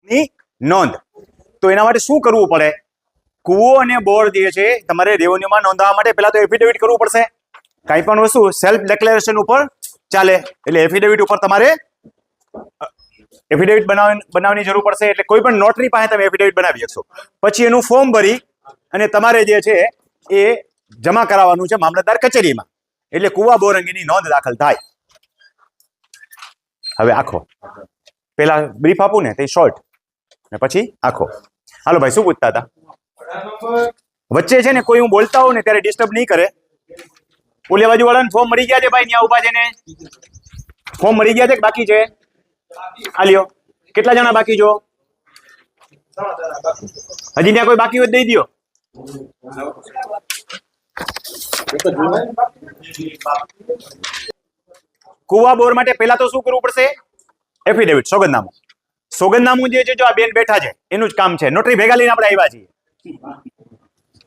ની નોંધ. તો એના માટે શું કરવું પડે? કૂવો અને બોર જે છે તમારે રેવન્યુમાં નોંધવા માટે પહેલા તો એફિડેવિટ કરવું પડશે. કાંઈ પણ વસ્તુ સેલ્ફ ડિક્લેરેશન ઉપર ચાલે, એટલે એફિડેવિટ ઉપર તમારે એફિડેવિટ બનાવવાની જરૂર પડશે. એટલે કોઈ પણ નોટરી પાસે તમે એફિડેવિટ બનાવી શકશો. પછી એનું ફોર્મ ભરી અને તમારે જે છે એ જમા કરાવવાનું છે મામલતદાર કચેરીમાં. એટલે કૂવા બોર અંગેની નોંધ દાખલ થાય. હવે આખો પેલા બ્રીફ આપું ને તે શોર્ટ ને પછી આખો. હાલો ભાઈ, શું પૂછતા હતા? વચ્ચે છે ને કોઈ હું બોલતા હોઉં ને ત્યારે ડિસ્ટર્બ નહીં કરે. ઓલી બાજુ વાળાને ફોર્મ મળી ગયા છે ભાઈ? ત્યાં ઉભા છે ને ફોર્મ મળી ગયા છે કે બાકી છે? આ લ્યો. કેટલા જણા બાકી છો? હજી ત્યાં કોઈ બાકી હોય દઈ દો. કુવા બોર માટે પહેલા તો શું કરવું પડશે? એફિડેવિટ, સોગંદનામું. સોગંદનામું જે છે, જો આ બેન બેઠા છે એનું જ કામ છે. નોટરી ભેગા લઈને આપણે આવ્યા છીએ.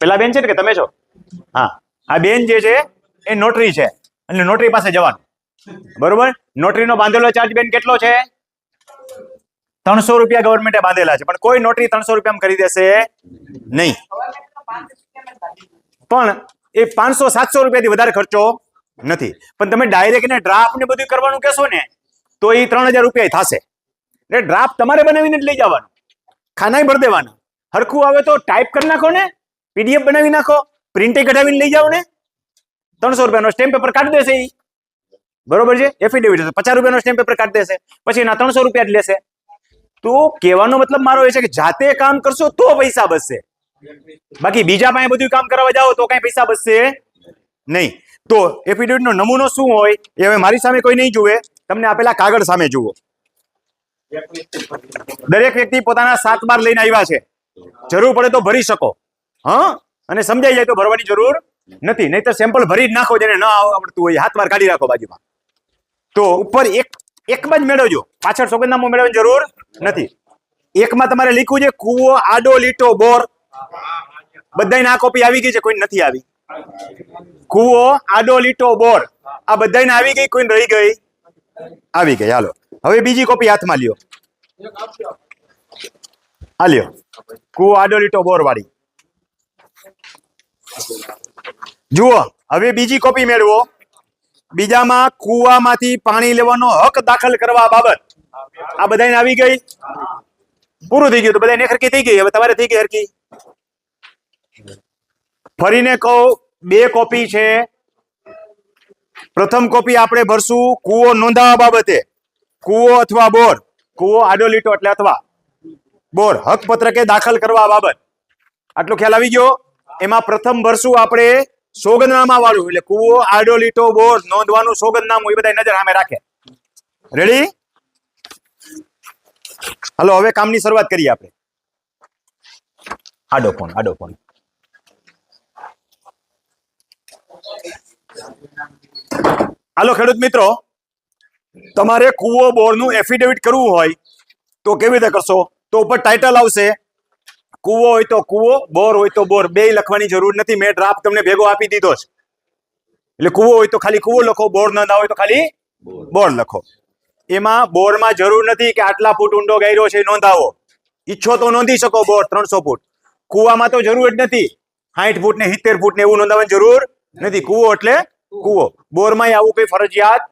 પેલા બેન છે ને કે તમે છો? હા, આ બેન જે છે એ નોટરી છે અને નોટરી પાસે જવાનું. બરોબર? નોટરીનો બાંધેલો ચાર્જ બેન કેટલો છે? 300 રૂપિયા ગવર્મેન્ટે બાંધેલા છે. પણ કોઈ નોટરી 300 રૂપિયામાં કરી દેશે નહીં. પણ એ 500-700 રૂપિયાથી વધારે ખર્ચો નથી. પણ તમે ડાયરેક્ટ ને ડ્રાફ્ટ ને બધું કરવાનું કહેશો ને તો એ 3000 રૂપિયા થશે. એટલે ડ્રાફ્ટ તમારે બનાવીને જ લઈ જવાનું, ખાનાય ભરી દેવાના. હરખું આવે તો ટાઈપ કરી નાખો ને, પીડીએફ બનાવી નાખો, પ્રિન્ટે કઢાવીને લઈ જાઓ ને. 300 રૂપિયાનો સ્ટેમ્પ પેપર કાઢી દેશે એ. બરોબર છે? એફિડેવિટ 50 રૂપિયાનો સ્ટેમ્પ પેપર કાઢી દેશે, પછી એના 300 રૂપિયા જ લેશે. તો કહેવાનો મતલબ મારો એ છે કે જાતે કામ કરશો તો પૈસા બચશે. બાકી બીજા પાસે બધું કામ કરવા જાઓ તો કઈ પૈસા બચશે નહીં. તો એફિડેવિટ નો નમૂનો શું હોય એ હવે મારી સામે કોઈ નહીં જુએ, તમને આપેલા કાગળ સામે જુઓ. દરેક વ્યક્તિ પોતાના 7 બાર લઈને આવ્યા છે. જરૂર પડે તો ભરી શકો, હા, અને સમજાઈ જાય તો ભરવાની જરૂર નથી. નહીં તો સેમ્પલ ભરી જ નાખો. જેને ન આવડતું હોય હાથ બાર કાઢી રાખો બાજુમાં. તો ઉપર એકમાં જ મેળવજો, પાછળ સોગંદનામું મેળવવાની જરૂર નથી. એકમાં તમારે લખ્યું છે કૂવો, આડો, લીટો, બોર. બધાને આ કોપી આવી ગઈ છે? કોઈ નથી આવી? કૂવો, આડો, લીટો, બોર આ બધાને આવી ગઈ? કોઈ રહી ગઈ? આવી ગઈ. હાલો, હવે બીજી કોપી હાથમાં લ્યો. આ લ્યો, કૂવો, આડો, લીટો, બોર વાળી. જુઓ, હવે બીજી કોપી મેળવો. બીજામાં કૂવામાંથી પાણી લેવાનો હક દાખલ કરવા બાબત આ બધાને આવી ગઈ? પૂરું થઈ ગયું. તો બધાને હરકી થઈ ગઈ. હવે તમારે થઈ ગઈ હરકી. ફરીને કહું, 2 કોપી છે. પ્રથમ કોપી આપણે ભરશું કૂવો નોંધાવા બાબતે. કૂવો અથવા બોર, કૂવો આડો લીટો એટલે અથવા, બોર હક પત્રકે દાખલ કરવા બાબત. આટલો ખ્યાલ આવી ગયો? એમાં પ્રથમ ભરશું આપણે સોગંદનામા વાળું, એટલે કૂવો, આડો, લીટો, બોર નોંધવાનું સોગંદનામું. એ બધા નજર સામે રાખે. રેડી? હાલો, હવે કામની શરૂઆત કરીએ આપણે. આડો ફોન. હાલો ખેડૂત મિત્રો, તમારે કૂવો બોરનું એફિડેવિટ કરવું હોય તો કેવી રીતે કરશો? તો ઉપર ટાઇટલ આવશે. કૂવો હોય તો કૂવો, બોર હોય તો બોર. બે લખવાની જરૂર નથી. મેં ડ્રાફ્ટ તમને ભેગો આપી દીધો છે. એટલે કૂવો હોય તો ખાલી કૂવો લખો, બોર ના હોય તો ખાલી બોર લખો. એમાં બોરમાં જરૂર નથી કે આટલા ફૂટ ઊંડો ગાયરો છે નોંધાવો. ઈચ્છો તો નોંધી શકો બોર 300 ફૂટ. કૂવામાં તો જરૂર જ નથી. 60 ફૂટ ને 70 ફૂટ ને એવું નોંધાવવાની જરૂર નથી. કૂવો એટલે કૂવો. બોરમાં આવું કઈ ફરજિયાત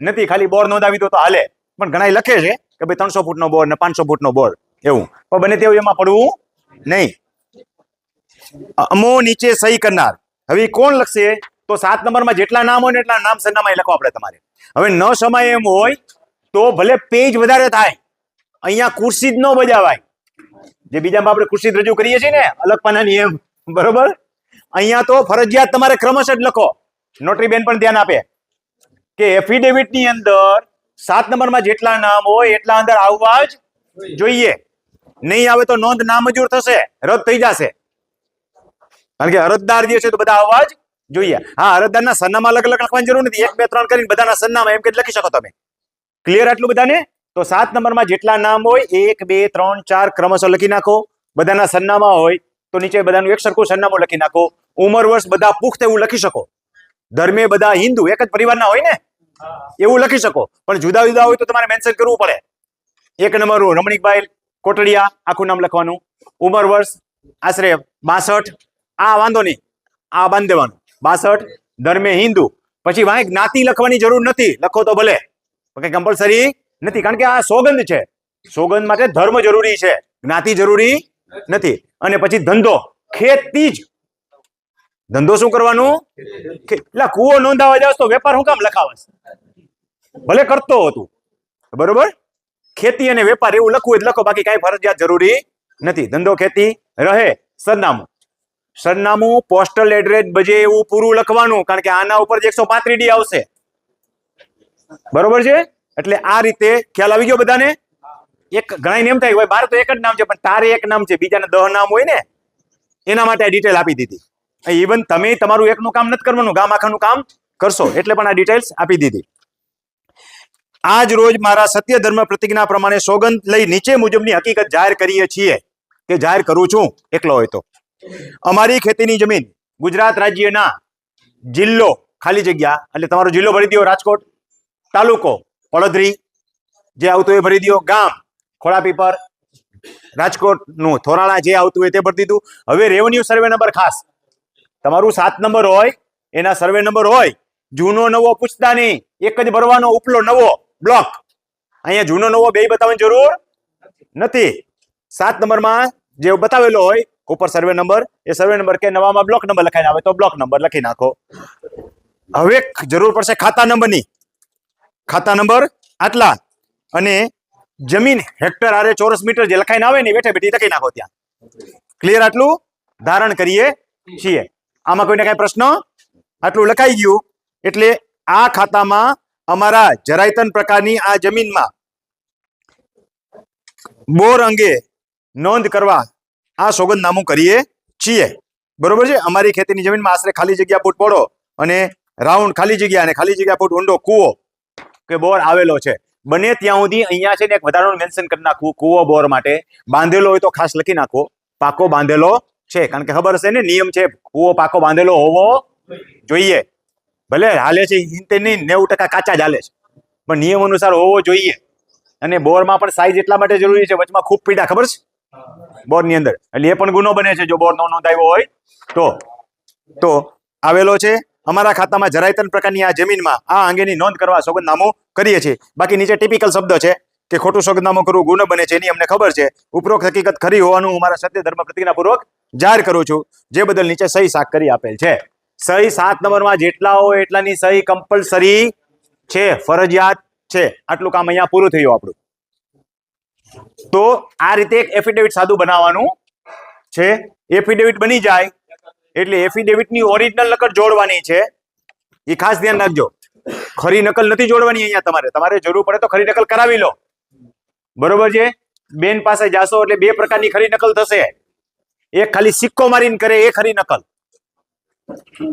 નથી. ખાલી બોર નોંધાવી દો તો હાલે. પણ ઘણા લખે છે કે ભાઈ 300 ફૂટનો બોર ને 500 ફૂટનો બોર એવું. પણ બને તેવું એમાં પડવું નહીં. અમો નીચે સહી કરનાર. હવે કોણ લખશે? તો 7 નંબરમાં જેટલા નામ હોય ને એટલા નામ સરનામા લખો આપણે તમારે. હવે ન સમાય એમ હોય તો ભલે પેજ વધારે થાય, અહીંયા ખુરશી જ ન બજાવાય. જે બીજામાં આપણે ખુરશી રજૂ કરીએ છીએ ને અલગ પાનાની એમ, બરોબર? અહીંયા તો ફરજિયાત તમારે ક્રમશ જ લખો. નોટરી બેન પણ ધ્યાન આપે કે એફિડેવિટ ની અંદર 7 નંબરમાં જેટલા નામ હોય એટલા અંદર આવવા જ જોઈએ. નહીં આવે તો નોંધ નામંજૂર થશે, રદ થઈ જશે. કારણ કે અરજદાર જે છે તો બધા આવવા જ જોઈએ. હા, અરજદારના સરનામા અલગ અલગ લખવાની જરૂર નથી. 1 2 3 કરીને બધાના સરનામા એમ કે લખી શકો તમે. ક્લિયર આટલું બધાને? તો 7 નંબરમાં જેટલા નામ હોય 1 2 3 4 ક્રમશઃ લખી નાખો. બધાના સરનામા હોય તો નીચે બધાનું એક સરખું સરનામું લખી નાખો. ઉંમર વર્ષ બધા પુખ્ત એવું લખી શકો. ધર્મે બધા હિન્દુ, એક જ પરિવારના હોય ને એવું લખી શકો. પણ જુદા જુદા હોય તો તમારે મેન્શન કરવું પડે. 1 નંબર રમણીકભાઈ કોટડિયા આખું નામ લખવાનું, ઉંમર વર્ષ આશરે 62, આ વાંધો નહીં, આ બાંધી દેવાનું 62, ધર્મે હિન્દુ. પછી વાંહે જ્ઞાતિ લખવાની જરૂર નથી, લખો તો ભલે, કઈ કમ્પલસરી નથી, કારણ કે આ સોગંદ છે. સોગંદ માટે ધર્મ જરૂરી છે, જ્ઞાતિ જરૂરી નથી. અને પછી ધંધો ખેતી જ. ધંધો શું કરવાનું? એટલે કુવો નોંધાવા જાવ તો વેપાર હું કામ લખાવસ? ભલે કરતો હતું, બરોબર. ખેતી અને વેપાર એવું લખવું એટલે લખો, બાકી કઈ ફરજિયાત જરૂરી નથી. ધંધો ખેતી રહે. સરનામું, સરનામું પોસ્ટલ એડ્રેસ બજે એવું પૂરું લખવાનું, કારણ કે આના ઉપર 135D આવશે, બરોબર છે. એટલે આ રીતે ખ્યાલ આવી ગયો બધાને. એક ઘણા એમ થાય હોય બાર તો એક જ નામ છે, પણ તારે એક નામ છે, બીજાને 10 નામ હોય ને, એના માટે આ ડિટેલ આપી દીધી. ઇવન તમે તમારું એકનું કામ નથી કરવાનું, ગામ આખાનું કામ કરશો એટલે પણ આ ડિટેલ્સ આપી દીધી. આજ રોજ મારા સત્ય ધર્મ પ્રતિજ્ઞા પ્રમાણે સોગંદ લઈ નીચે મુજબની હકીકત જાહેર કરીએ છીએ, કે જાહેર કરું છું એકલો હોય તો. અમારી ખેતીની જમીન ગુજરાત રાજ્યના જિલ્લો ખાલી જગ્યા, એટલે તમારો જિલ્લો ભરી દો રાજકોટ, તાલુકો પડધરી જે આવતું એ ભરી દો, ગામ ખોડાપીપર, રાજકોટ નું થોરાળા જે આવતું હોય તે ભરી દીધું. હવે રેવન્યુ સર્વે નંબર ખાસ તમારું 7 નંબર હોય એના સર્વે નંબર હોય, જૂનો નવો પૂછતા નહીં, એક જ ભરવાનો, ઉપલો નવો બ્લોક. અહીંયા જૂનો નવો બે બતાવવાની જરૂર નથી. 7 નંબરમાં જે બતાવેલો હોય ઉપર સર્વે નંબર, એ સર્વે નંબર કે નવામાં બ્લોક નંબર લખાઈને આવે તો બ્લોક નંબર લખી નાખો. હવે જરૂર પડશે ખાતા નંબરની. ખાતા નંબર આટલા અને જમીન હેક્ટર આરે ચોરસ મીટર જે લખાઈને આવે ને બેઠે બેઠી લખી નાખો ત્યાં. ક્લિયર? આટલું ધારણ કરીએ છીએ. આમાં કોઈને કઈ પ્રશ્ન? આટલું લખાઈ ગયું એટલે આ ખાતામાં અમારા જરાયતન પ્રકારની આ જમીનમાં બોર અંગે નોંધ કરવા આ સોગંદનામું કરીએ છીએ, બરોબર છે. અમારી ખેતીની જમીનમાં આશરે ખાલી જગ્યા ફૂટ પહોળો અને રાઉન્ડ ખાલી જગ્યા અને ખાલી જગ્યા ફૂટ ઊંડો કૂવો કે બોર આવેલો છે. બને ત્યાં સુધી અહીંયા છે ને એક વધારાનું મેન્શન કરી નાખવું, કૂવો બોર માટે બાંધેલો હોય તો ખાસ લખી નાખો, પાકો બાંધેલો છે, કારણ કે ખબર હશે ને નિયમ છે, કૂવો પાકો બાંધેલો હોવો જોઈએ. ભલે હાલે છે 90% કાચા જ હાલે છે, પણ નિયમ અનુસાર હોવો જોઈએ. અને બોરમાં પણ સાઈઝ એટલા માટે જરૂરી છે, વચમાં ખૂબ પીડા, ખબર છે, બોરની અંદર, એટલે એ પણ ગુનો બને છે જો બોર નો નોંધાયો હોય તો આવેલો છે. અમારા ખાતામાં જરાયતન પ્રકારની આ જમીનમાં આ અંગેની નોંધ કરવા સોગંદનામું કરીએ છીએ. બાકી નીચે ટિપિકલ શબ્દ છે કે ખોટું સોગંદનામું કરવું ગુનો બને છે, એની અમને ખબર છે. ઉપરોક્ત હકીકત ખરી હોવાનું હું મારા સત્ય ધર્મ પ્રતિજ્ઞાપૂર્વક જાહેર કરું છું, જે બદલ નીચે સહી સાખ કરી આપેલ છે. સહી 7 નંબરમાં જેટલા હોય એટલાની સહી કમ્પલસરી છે, ફરજિયાત છે. આટલું કામ અહીંયા પૂરું થયું આપણું. તો આ રીતે એક એફિડેવિટ સાદું બનાવવાનું છે. એફિડેવિટ બની જાય એટલે એફિડેવિટની ઓરિજિનલ નકલ જોડવાની છે, એ ખાસ ધ્યાન રાખજો. ખરી નકલ નથી જોડવાની અહીંયા. તમારે જરૂર પડે તો ખરી નકલ કરાવી લો, બરોબર છે. બેન પાસે જાશો એટલે 2 પ્રકારની ખરી નકલ થશે. એક ખાલી સિક્કો મારીને કરે એ ખરી નકલ,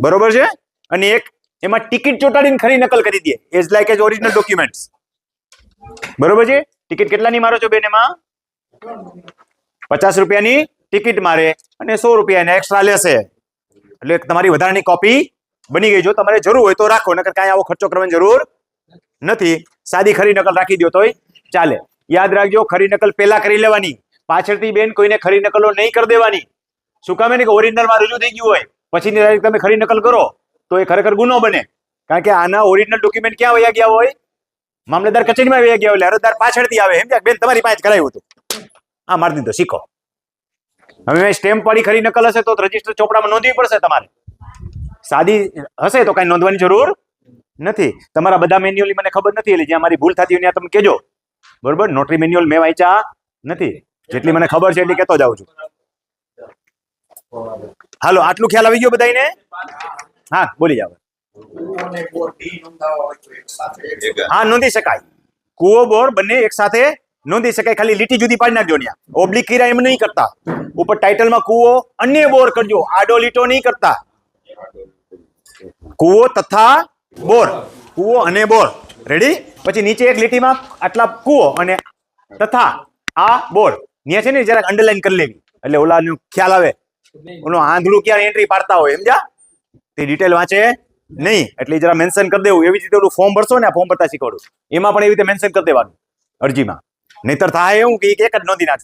બરોબર છે, અને એક એમાં ટિકિટ ચોટાડીને ખરી નકલ કરી દે, as like as original documents, બરોબર છે. ટિકિટ કેટલાની મારો છો બેન? એમાં 50 રૂપિયાની ટિકિટ મારે અને 100 રૂપિયા એને એક્સ્ટ્રા લેશે, એટલે તમારી વધારાની કોપી બની ગઈ. જો તમારે જરૂર હોય તો રાખો, નકર કાંઈ આવો ખર્ચો કરવાની જરૂર નથી. સાદી ખરી નકલ રાખી દો તોય ચાલે. યાદ રાખજો, ખરી નકલ પહેલા કરી લેવાની, પાછળથી બેન કોઈને ખરી નકલો નહીં કરી દેવાની. શું કામ? ને કે ઓરિજિનલમાં રજૂ થઈ ગયું હોય પછીની તારીખ તમે ખરી નકલ કરો તો એ ખરેખર ગુનો બને, કારણ કે આના ઓરિજિનલ ડોક્યુમેન્ટ ક્યાં વયા ગયા હોય? મામલતદાર કચેરીમાં વયા ગયા હોય, એટલે અરજદાર પાછળથી આવે, એમ બેન તમારી પાસે કરાવ્યું હતું, આ મારી દીધો શીખો. હવે સ્ટેમ્પ વાળી ખરી નકલ હશે તો રજીસ્ટર ચોપડામાં નોંધવી પડશે તમારે. સાદી હશે તો કઈ નોંધવાની જરૂર નથી. તમારા બધા મેન્યુઅલી મને ખબર નથી, એટલે જ્યાં મારી ભૂલ થતી હોય ત્યાં તમે કહેજો, બરોબર. નોટરી મેન્યુઅલ મેં વાંચ્યા નથી, જેટલી મને ખબર છે એટલી કહેતો જાઉં છું. હાલો, આટલું ખ્યાલ આવી ગયો બધાને? હા, બોલી જાવ. હા, નોંધી શકાય. કૂવો બોર બંને એક સાથે નોંધી શકાય, ખાલી લીટી જુદી પાડી નાખજો. ત્યાં ઓબ્લિક કિરા એમ નહીં કરતા, ઉપર ટાઇટલમાં કૂવો અન્ય બોર કરજો, આડો લીટો નહીં કરતા. કૂવો તથા બોર, કૂવો અને બોર, રેડી. પછી નીચે એક લીટીમાં આટલા કૂવો અને તથા આ બોર, ત્યાં છે ને જરાક અંડરલાઈન કરી લેવી, એટલે ઓલાનો ખ્યાલ આવે. ઓલો આંધળું ક્યાં એન્ટ્રી પાડતા હોય સમજ્યા, તે ડિટેલ વાંચે નહીં, એટલે જરા મેન્શન કરી દેવું. એવી રીતે ઓલું ફોર્મ ભરશો ને, આ ફોર્મ ભરતા શીખવાડું, એમાં પણ એવી રીતે મેન્શન કરી દેવાનું અરજીમાં, નહીતર થાય એવું કે એક જ નોંધી નાખશે.